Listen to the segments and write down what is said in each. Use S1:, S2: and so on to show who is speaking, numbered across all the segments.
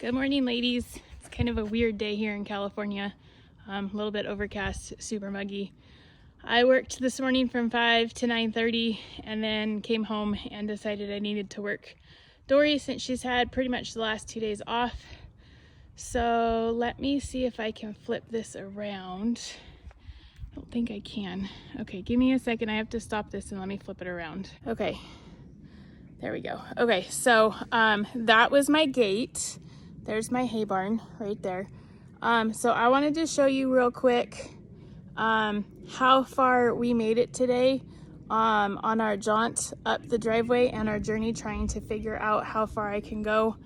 S1: Good morning, ladies. It's kind of a weird day here in California. A little bit overcast, super muggy. I worked this morning from 5 to 9:30 and then came home and decided I needed to work Dori since she's had pretty much the last 2 days off. So let me see if I can flip this around. I don't think I can. Okay, give me a second. I have to stop this and let me flip it around. Okay, there we go. Okay, so that was my gate. There's my hay barn right there. So I wanted to show you real quick how far we made it today on our jaunt up the driveway and our journey trying to figure out how far I can go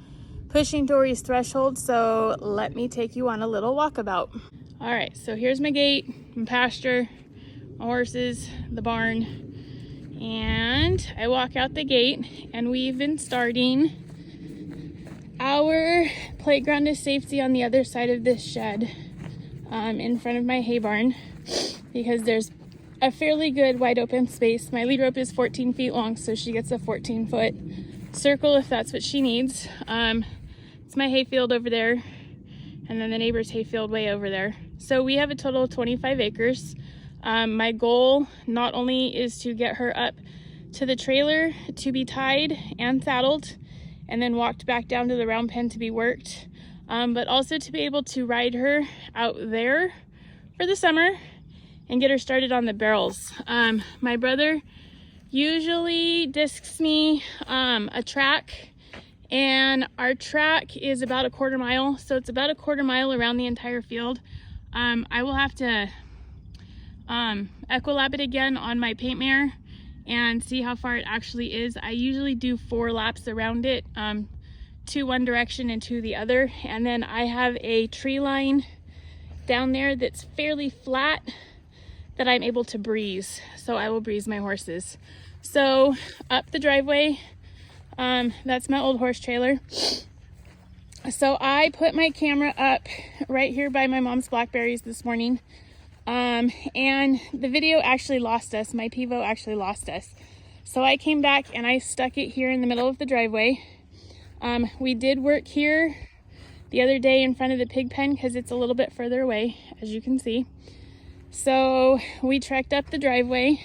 S1: pushing Dori's threshold. So let me take you on a little walkabout. All right, so here's my gate, my pasture, my horses, the barn, and I walk out the gate and we've been starting. Our playground is safety on the other side of this shed in front of my hay barn because there's a fairly good wide open space. My lead rope is 14 feet long, so she gets a 14-foot circle if that's what she needs. It's my hay field over there and then the neighbor's hay field way over there. So we have a total of 25 acres. My goal not only is to get her up to the trailer to be tied and saddled and then walked back down to the round pen to be worked, but also to be able to ride her out there for the summer and get her started on the barrels. My brother usually discs me a track, and our track is about a quarter mile, so it's about a quarter mile around the entire field. I will have to equilab it again on my paint mare and see how far it actually is. I usually do 4 laps around it, 2 one direction and 2 the other. And then I have a tree line down there that's fairly flat that I'm able to breeze. So I will breeze my horses. So up the driveway, that's my old horse trailer. So I put my camera up right here by my mom's blackberries this morning. And the video actually lost us. My Pivo actually lost us. So I came back and I stuck it here in the middle of the driveway. We did work here the other day in front of the pig pen because it's a little bit further away, as you can see. So we trekked up the driveway,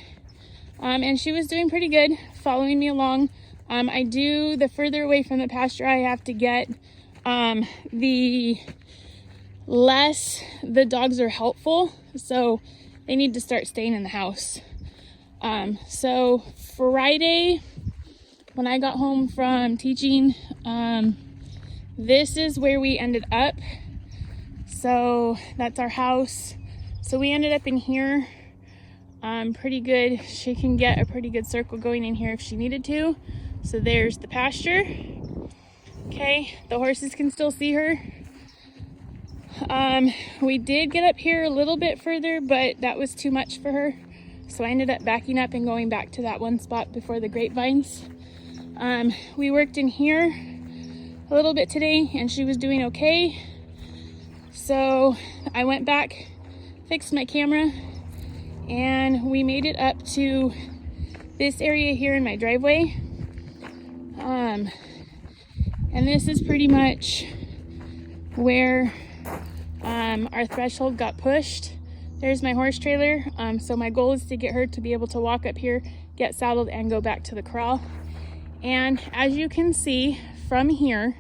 S1: and she was doing pretty good, following me along. The further away from the pasture I have to get, the less the dogs are helpful, so they need to start staying in the house. So Friday when I got home from teaching, this is where we ended up. So that's our house. So we ended up in here. Pretty good. She can get a pretty good circle going in here if she needed to. So there's the pasture. Okay, the horses can still see her. We did get up here a little bit further, but that was too much for her. So I ended up backing up and going back to that one spot before the grapevines. We worked in here a little bit today and she was doing okay. So I went back, fixed my camera, and we made it up to this area here in my driveway. And this is pretty much where our threshold got pushed. There's my horse trailer. So my goal is to get her to be able to walk up here, get saddled, and go back to the corral. And as you can see from here,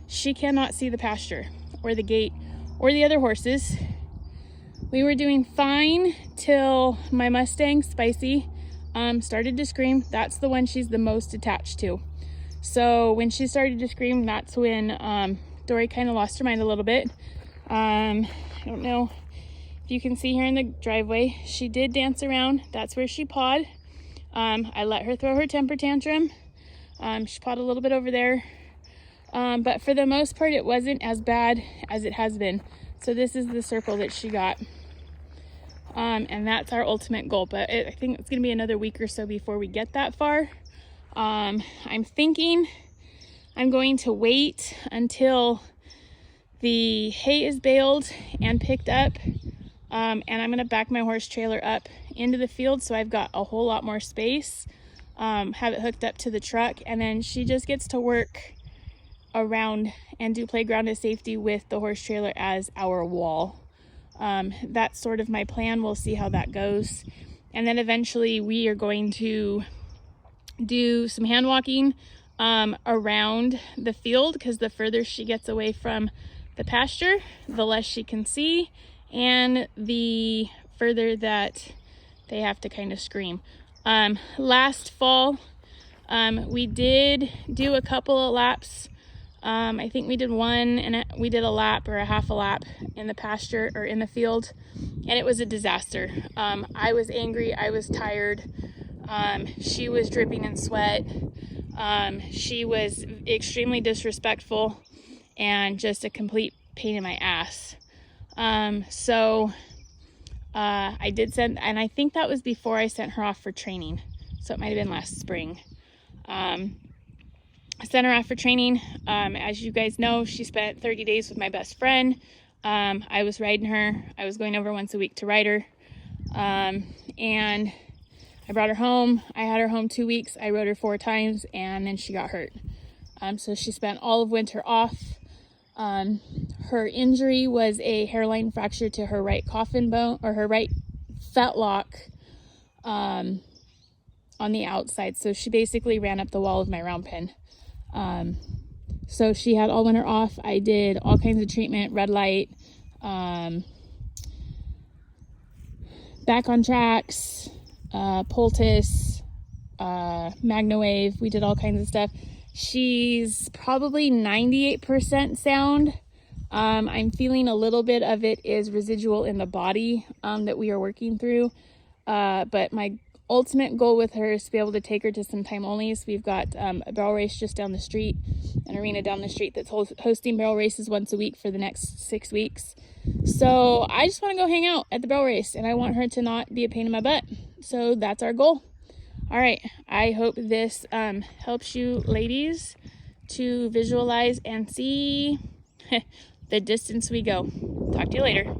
S1: she cannot see the pasture or the gate or the other horses. We were doing fine till my Mustang, Spicy, started to scream. That's the one she's the most attached to. So when she started to scream, that's when Dori kind of lost her mind a little bit. I don't know if you can see here in the driveway, she did dance around. That's where she pawed. I let her throw her temper tantrum. She pawed a little bit over there. But for the most part, it wasn't as bad as it has been. So this is the circle that she got. And that's our ultimate goal. But I think it's going to be another week or so before we get that far. I'm thinking I'm going to wait until the hay is baled and picked up, and I'm going to back my horse trailer up into the field so I've got a whole lot more space, have it hooked up to the truck, and then she just gets to work around and do playground of safety with the horse trailer as our wall. That's sort of my plan. We'll see how that goes. And then eventually we are going to do some hand walking around the field, because the further she gets away from the pasture, the less she can see, and the further that they have to kind of scream. Last fall, we did do a couple of laps. I think we did one, and we did a lap or a half a lap in the pasture or in the field, and it was a disaster. I was angry, I was tired. She was dripping in sweat. She was extremely disrespectful and just a complete pain in my ass. So I did send, and I think that was before I sent her off for training. So it might've been last spring. I sent her off for training. As you guys know, she spent 30 days with my best friend. I was riding her. I was going over once a week to ride her. And I brought her home. I had her home 2 weeks. I rode her 4 times, and then she got hurt. So she spent all of winter off. Her injury was a hairline fracture to her right coffin bone, or her right fetlock, on the outside. So she basically ran up the wall of my round pen. So she had all winter off. I did all kinds of treatment, red light, back on tracks, poultice, MagnaWave. We did all kinds of stuff. She's probably 98% sound. I'm feeling a little bit of it is residual in the body, that we are working through. But my ultimate goal with her is to be able to take her to some time onlys. We've got a barrel race just down the street, an arena down the street that's hosting barrel races once a week for the next 6 weeks. So I just want to go hang out at the barrel race, and I want her to not be a pain in my butt. So that's our goal. All right, I hope this helps you ladies to visualize and see the distance we go. Talk to you later.